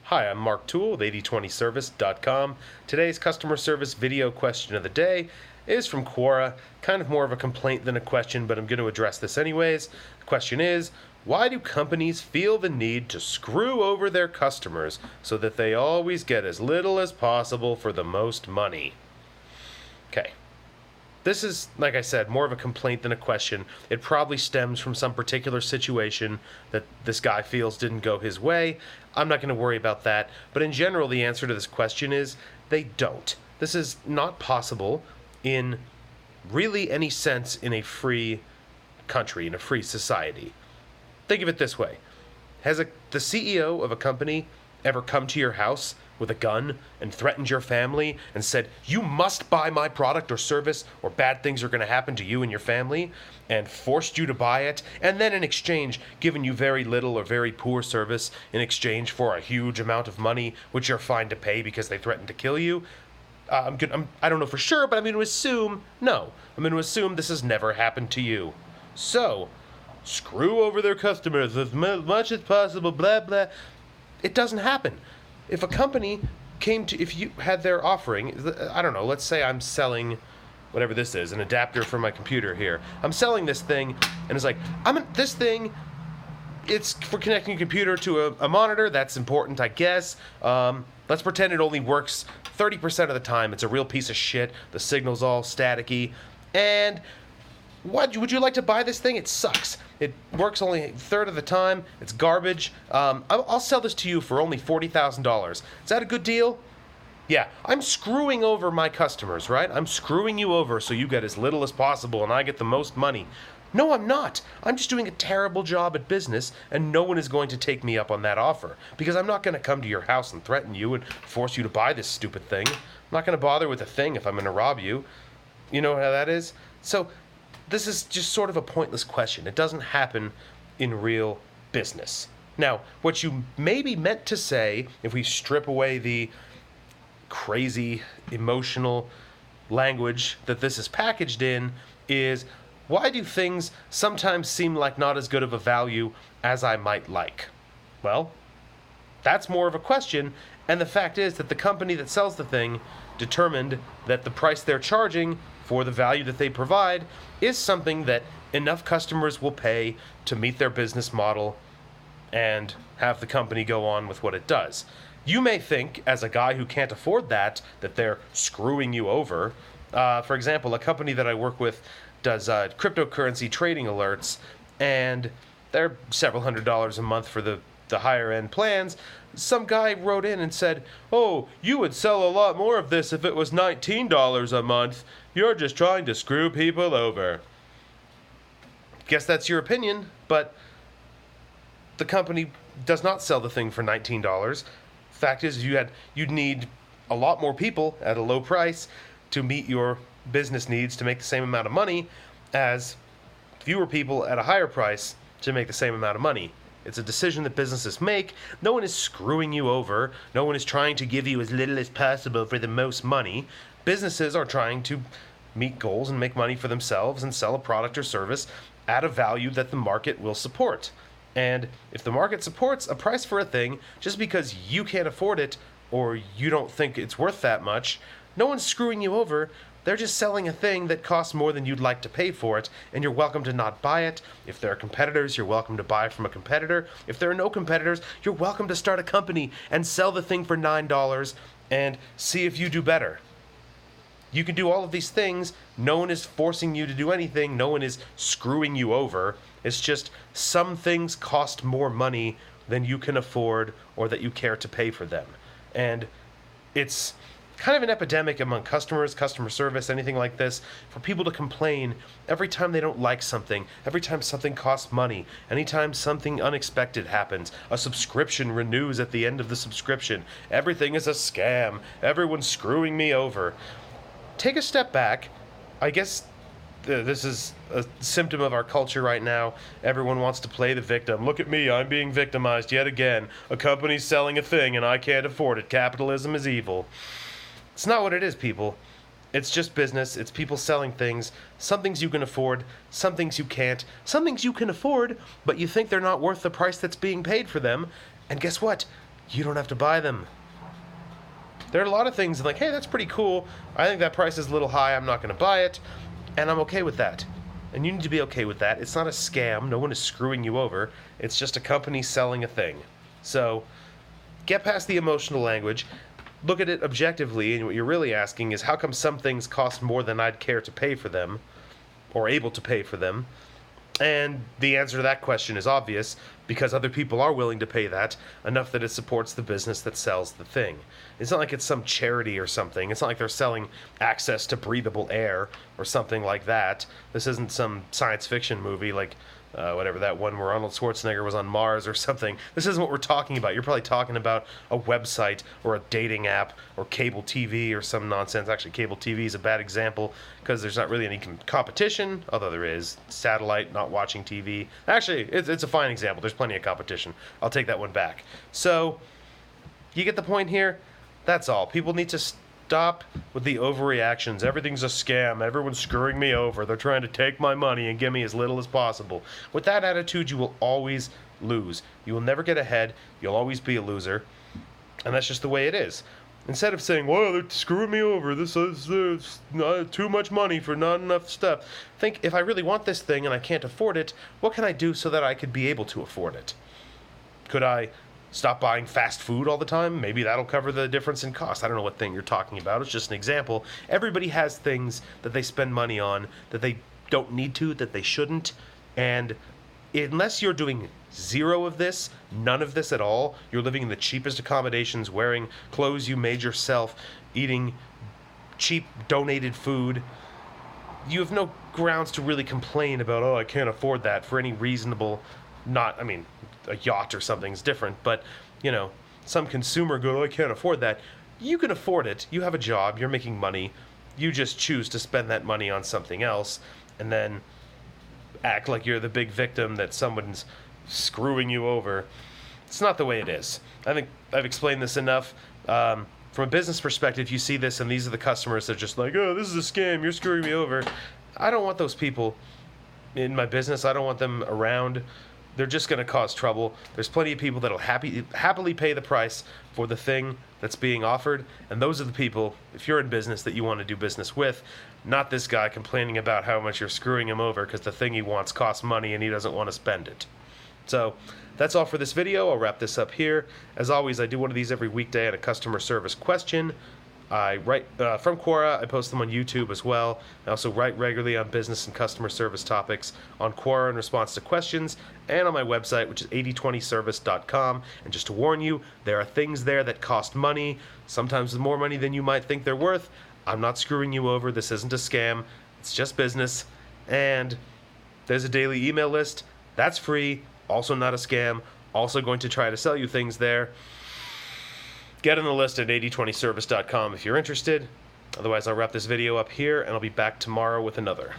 Hi, I'm Mark Toole with 8020service.com. Today's customer service video question of the day is from Quora. Kind of more of a complaint than a question, but I'm going to address this anyways. The question is, why do companies feel the need to screw over their customers so that they always get as little as possible for the most money? Okay. This is, like I said, more of a complaint than a question. It probably stems from some particular situation that this guy feels didn't go his way. I'm not going to worry about that. But in general, the answer to this question is they don't. This is not possible in really any sense in a free country, in a free society. Think of it this way. Has the CEO of a company ever come to your house with a gun and threatened your family and said, you must buy my product or service or bad things are going to happen to you and your family, and forced you to buy it, and then in exchange given you very little or very poor service in exchange for a huge amount of money, which you're fine to pay because they threatened to kill you? I don't know for sure, but I'm going to assume no. I'm going to assume this has never happened to you. So, screw over their customers as much as possible, blah, blah. It doesn't happen. If a company if you had their offering, I don't know, let's say I'm selling whatever this is, an adapter for my computer here. I'm selling this thing, and it's like, this thing, it's for connecting a computer to a monitor. That's important, I guess. Let's pretend it only works 30% of the time. It's a real piece of shit. The signal's all staticky. And would you like to buy this thing? It sucks. It works only a third of the time. It's garbage. I'll sell this to you for only $40,000. Is that a good deal? Yeah, I'm screwing over my customers, right? I'm screwing you over so you get as little as possible and I get the most money. No, I'm not. I'm just doing a terrible job at business, and no one is going to take me up on that offer because I'm not going to come to your house and threaten you and force you to buy this stupid thing. I'm not going to bother with a thing if I'm going to rob you. You know how that is? So this is just sort of a pointless question. It doesn't happen in real business. Now, what you maybe meant to say, if we strip away the crazy emotional language that this is packaged in, is why do things sometimes seem like not as good of a value as I might like? Well, that's more of a question, and the fact is that the company that sells the thing determined that the price they're charging for the value that they provide is something that enough customers will pay to meet their business model and have the company go on with what it does. You may think, as a guy who can't afford that they're screwing you over. For example, a company that I work with does cryptocurrency trading alerts, and they're several $100s a month for the higher end plans. Some guy wrote in and said, oh, you would sell a lot more of this if it was $19 a month. You're just trying to screw people over. Guess that's your opinion, but the company does not sell the thing for $19. Fact is, you'd need a lot more people at a low price to meet your business needs to make the same amount of money as fewer people at a higher price to make the same amount of money. It's a decision that businesses make. No one is screwing you over. No one is trying to give you as little as possible for the most money. Businesses are trying to meet goals and make money for themselves and sell a product or service at a value that the market will support. And if the market supports a price for a thing just because you can't afford it or you don't think it's worth that much, no one's screwing you over. They're just selling a thing that costs more than you'd like to pay for it, and you're welcome to not buy it. If there are competitors, you're welcome to buy from a competitor. If there are no competitors, you're welcome to start a company and sell the thing for $9 and see if you do better. You can do all of these things. No one is forcing you to do anything. No one is screwing you over. It's just some things cost more money than you can afford or that you care to pay for them. And it's kind of an epidemic among customers, customer service, anything like this, for people to complain every time they don't like something, every time something costs money, anytime something unexpected happens, a subscription renews at the end of the subscription, everything is a scam, everyone's screwing me over. Take a step back. I guess this is a symptom of our culture right now. Everyone wants to play the victim. Look at me, I'm being victimized yet again. A company's selling a thing and I can't afford it. Capitalism is evil. It's not what it is, people. It's just business. It's people selling things. Some things you can afford, some things you can't. Some things you can afford, but you think they're not worth the price that's being paid for them. And guess what? you don't have to buy them. There are a lot of things like, hey, that's pretty cool. I think that price is a little high. I'm not going to buy it. And I'm okay with that. And you need to be okay with that. It's not a scam. No one is screwing you over. It's just a company selling a thing. So get past the emotional language. Look at it objectively. And what you're really asking is, how come some things cost more than I'd care to pay for them, or able to pay for them? And the answer to that question is obvious, because other people are willing to pay that, enough that it supports the business that sells the thing. It's not like it's some charity or something. It's not like they're selling access to breathable air or something like that. This isn't some science fiction movie like whatever that one where Arnold Schwarzenegger was on Mars or something. This isn't what we're talking about. You're probably talking about a website or a dating app or cable TV or some nonsense. Actually, cable TV is a bad example because there's not really any competition, although there is. Satellite, not watching TV. Actually, it's a fine example. There's plenty of competition. I'll take that one back. So, you get the point here? That's all. People need to stop with the overreactions. Everything's a scam. Everyone's screwing me over. They're trying to take my money and give me as little as possible. With that attitude, you will always lose. You will never get ahead. You'll always be a loser. And that's just the way it is. Instead of saying, well, they're screwing me over. This is not too much money for not enough stuff. Think, if I really want this thing and I can't afford it, what can I do so that I could be able to afford it? Could I stop buying fast food all the time? Maybe that'll cover the difference in cost. I don't know what thing you're talking about. It's just an example. Everybody has things that they spend money on that they don't need to, that they shouldn't. And unless you're doing zero of this, none of this at all, you're living in the cheapest accommodations, wearing clothes you made yourself, eating cheap donated food, you have no grounds to really complain about, oh, I can't afford that for any reasonable, a yacht or something's different, but, some consumer go, oh, I can't afford that. You can afford it. You have a job. You're making money. You just choose to spend that money on something else and then act like you're the big victim that someone's screwing you over. It's not the way it is. I think I've explained this enough. From a business perspective, you see this, and these are the customers that are just like, oh, this is a scam. You're screwing me over. I don't want those people in my business. I don't want them around. They're just going to cause trouble. There's plenty of people that'll happily pay the price for the thing that's being offered, and those are the people, if you're in business, that you want to do business with, not this guy complaining about how much you're screwing him over because the thing he wants costs money and he doesn't want to spend it. So that's all for this video. I'll wrap this up here. As always, I do one of these every weekday on a customer service question. I write from Quora. I post them on YouTube as well. I also write regularly on business and customer service topics on Quora in response to questions, and on my website, which is 8020service.com. And just to warn you, there are things there that cost money, sometimes more money than you might think they're worth. I'm not screwing you over. This isn't a scam. It's just business. And there's a daily email list. That's free. Also not a scam. Also going to try to sell you things there. Get on the list at 8020service.com if you're interested. Otherwise, I'll wrap this video up here, and I'll be back tomorrow with another.